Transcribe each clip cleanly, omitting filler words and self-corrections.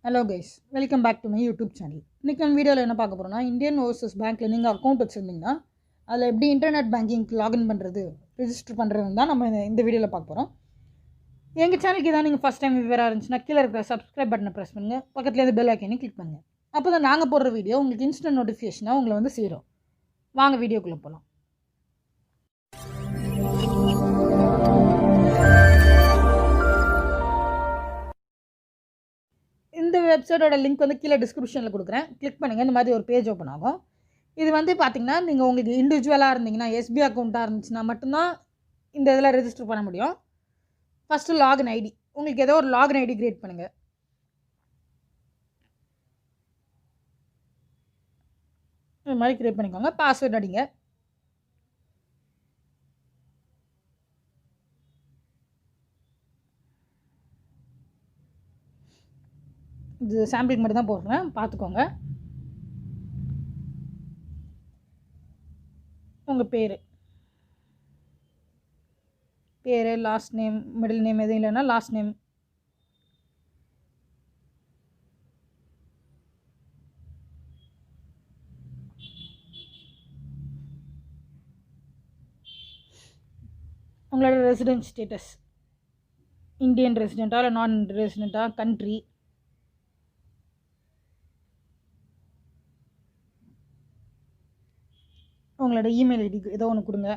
Hello guys, welcome back to my YouTube channel. இன்றைக்கி நம்ம வீடியோவில் என்ன பார்க்க போகிறோம்னா, இந்தியன் ஓவர்சீஸ் பேங்க்கில் நீங்கள் அக்கௌண்ட் வச்சுருந்தீங்கன்னா அதில் எப்படி இன்டர்நெட் பேங்கிங்க்கு லாகின் பண்ணுறது, ரிஜிஸ்டர் பண்ணுறதுன்னு தான் நம்ம இந்த வீடியோவில் பார்க்க போகிறோம். எங்கள் சேனலுக்கு இதான் நீங்கள் ஃபஸ்ட் டைம் விவரம் இருந்துச்சுன்னா கீழே இருக்கிற சப்ஸ்கிரைப் பட்டனை ப்ரெஸ் பண்ணுங்கள், பக்கத்துலேருந்து பெல் ஐக்கனையும் கிளிக் பண்ணுங்கள். அப்போ தான் நாங்கள் போடுற வீடியோ உங்களுக்கு இன்ஸ்டன்ட் நோட்டிஃபிகேஷனாக உங்களை வந்து சேரும். வாங்க வீடியோக்குள்ளே போகலாம். இந்த வெப்சைட்டோட லிங்க் வந்து கீழே டிஸ்கிரிப்ஷனில் கொடுக்குறேன், கிளிக் பண்ணுங்கள். இந்த மாதிரி ஒரு பேஜ் ஓப்பன் ஆகும். இது வந்து பார்த்திங்கன்னா நீங்கள் உங்களுக்கு இண்டிவிஜுவலாக இருந்தீங்கன்னா, எஸ்பி அக்கௌண்ட்டாக இருந்துச்சுன்னா மட்டும்தான் இந்த இதில் ரெஜிஸ்டர் பண்ண முடியும். ஃபஸ்ட்டு லாகின் ஐடி, உங்களுக்கு ஏதோ ஒரு லாகின் ஐடி க்ரியேட் பண்ணுங்கள். இது மாதிரி க்ரியேட் பண்ணிக்கோங்க. பாஸ்வேர்ட் அடிங்க. இது சாம்பிளுக்கு மட்டும் தான் போடுறேன், பார்த்துக்கோங்க. உங்கள் பேர், லாஸ்ட் நேம், மிடில் நேம் எதுவும் இல்லைன்னா லாஸ்ட் நேம். உங்களோட ரெசிடென்ட் ஸ்டேட்டஸ், இந்தியன் ரெசிடெண்ட்டாக இல்லை நான் ரெசிடெண்ட்டாக, கண்ட்ரி, உங்களோட இமெயில் ஐடி ஏதோ ஒன்று கொடுங்க.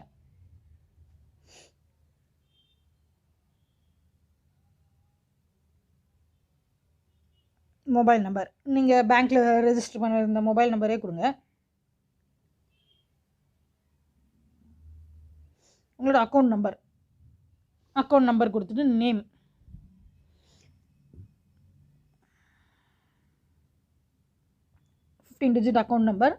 மொபைல் நம்பர், நீங்கள் பேங்க்கில் ரெஜிஸ்டர் பண்ணியிருந்த மொபைல் நம்பரே கொடுங்க. உங்களோட அக்கௌண்ட் நம்பர் கொடுத்துட்டு name, digit account number,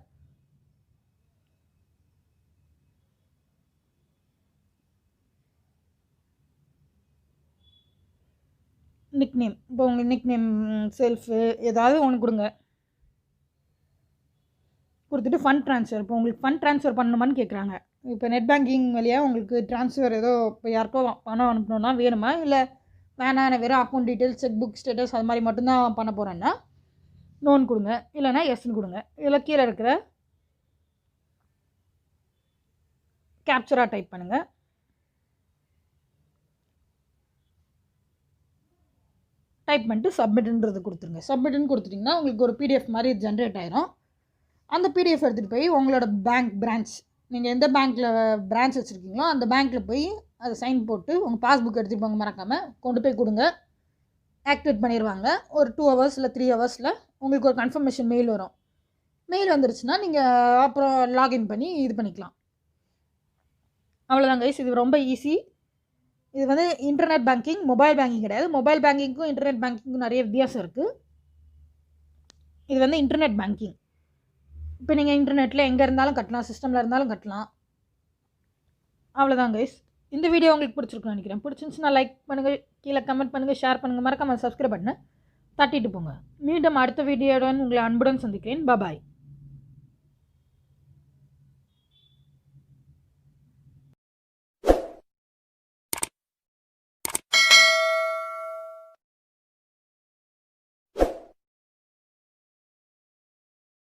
nick name. இப்போ உங்கள் நிக் நேம், செல்ஃபு ஏதாவது ஒன்று கொடுங்க. கொடுத்துட்டு ஃபண்ட் ட்ரான்ஸ்ஃபர், இப்போ உங்களுக்கு ஃபண்ட் ட்ரான்ஸ்ஃபர் பண்ணணுமான்னு கேட்குறாங்க. இப்போ நெட் பேங்கிங் வழியாக உங்களுக்கு ட்ரான்ஸ்ஃபர் ஏதோ இப்போ யாருக்கோ பணம் அனுப்பணுன்னா வேணுமா, இல்லை வேணாம் நான் வெறும் account details, check book status அது மாதிரி மட்டும்தான் பண்ண போகிறேன்னா நோன் கொடுங்க, இல்லைனா எஸ்ன்னு கொடுங்க. இதில் கீழே இருக்கிற கேப்சராக டைப் பண்ணுங்கள். டைப் பண்ணிட்டு சப்மிட்ன்றது கொடுத்துருங்க. சப்மிட்னு கொடுத்துட்டிங்கன்னா உங்களுக்கு ஒரு பிடிஎஃப் மாதிரி ஜென்ரேட் ஆயிரும். அந்த பிடிஎஃப் எடுத்துகிட்டு போய் உங்களோட பேங்க் பிரான்ச், நீங்கள் எந்த பேங்க்கில் பிரான்ச் வச்சுருக்கீங்களோ அந்த பேங்க்கில் போய் அதை சைன் போட்டு உங்கள் பாஸ்புக் எடுத்துகிட்டு போங்க, மறக்காமல் கொண்டு போய் கொடுங்க. ஆக்டிவேட் பண்ணிடுவாங்க. ஒரு 2 hours இல்லை 3 hours உங்களுக்கு ஒரு கன்ஃபர்மேஷன் மெயில் வரும். மெயில் வந்துருச்சுன்னா நீங்கள் அப்புறம் லாகின் பண்ணி இது பண்ணிக்கலாம். அவ்வளோதான் கைஸ், இது ரொம்ப ஈஸி. இது வந்து இன்டர்நெட் பேங்கிங், மொபைல் பேங்கிங் கிடையாது. மொபைல் பேங்கிங்க்கும் இன்டர்நெட் பேங்கிங்க்கும் நிறைய வித்தியாசம் இருக்குது. இது வந்து இன்டர்நெட் பேங்கிங். இப்போ நீங்கள் இன்டர்நெட்டில் எங்கே இருந்தாலும் கட்டலாம், சிஸ்டமில் இருந்தாலும் கட்டலாம். அவ்வளோதான் கைஸ். இந்த வீடியோ உங்களுக்கு பிடிச்சிருக்குன்னு நினைக்கிறேன். பிடிச்சிருந்துச்சுன்னா லைக் பண்ணுங்கள், கீழே கமெண்ட் பண்ணுங்கள், ஷேர் பண்ணுங்கள், மறக்காமல் சப்ஸ்கிரைப் பண்ண தட்டிட்டு போங்க. மீண்டும் அடுத்த வீடியோவுடன் உங்களை அன்புடன் சந்திக்கிறேன். பாய்.